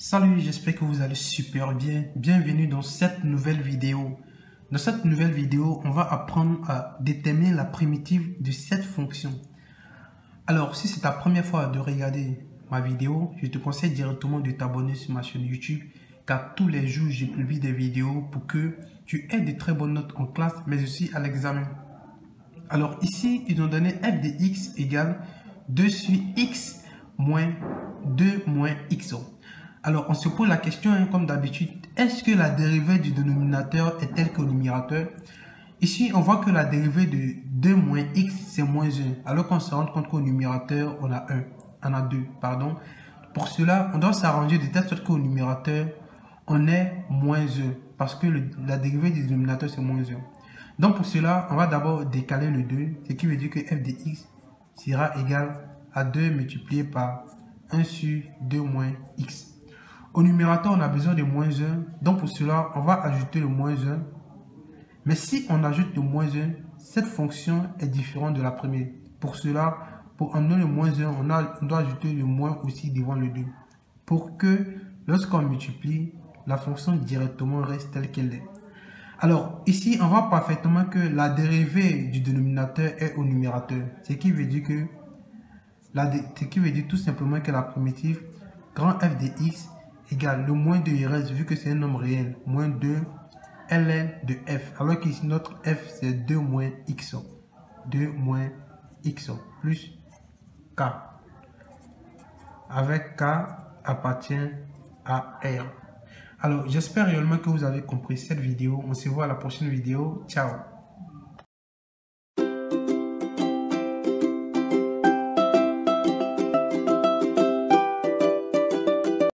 Salut, j'espère que vous allez super bien. Bienvenue dans cette nouvelle vidéo. Dans cette nouvelle vidéo, on va apprendre à déterminer la primitive de cette fonction. Alors, si c'est ta première fois de regarder ma vidéo, je te conseille directement de t'abonner sur ma chaîne YouTube, car tous les jours, je publie des vidéos pour que tu aies de très bonnes notes en classe, mais aussi à l'examen. Alors ici, ils ont donné f de x égale 2 sur x moins 2 moins x. Alors, on se pose la question, comme d'habitude, est-ce que la dérivée du dénominateur est telle qu'au numérateur? Ici, on voit que la dérivée de 2 moins x, c'est moins 1, alors qu'on se rend compte qu'au numérateur, on a 2, pardon. Pour cela, on doit s'arranger de telle sorte qu'au numérateur, on est moins 1, parce que la dérivée du dénominateur, c'est moins 1. Donc, pour cela, on va d'abord décaler le 2, ce qui veut dire que f de x sera égal à 2 multiplié par 1 sur 2 moins x. Au numérateur, on a besoin de moins 1. Donc, pour cela, on va ajouter le moins 1. Mais si on ajoute le moins 1, cette fonction est différente de la première. Pour cela, pour enlever le moins 1, on doit ajouter le moins aussi devant le 2. Pour que, lorsqu'on multiplie, la fonction directement reste telle qu'elle est. Alors, ici, on voit parfaitement que la dérivée du dénominateur est au numérateur. Ce qui veut dire tout simplement que la primitive grand f de x égale le moins 2 reste, vu que c'est un nombre réel, moins 2 ln de f. Alors qu'ici, notre f, c'est 2 moins x. 2 moins x plus k. Avec k appartient à r. Alors, j'espère réellement que vous avez compris cette vidéo. On se voit à la prochaine vidéo. Ciao!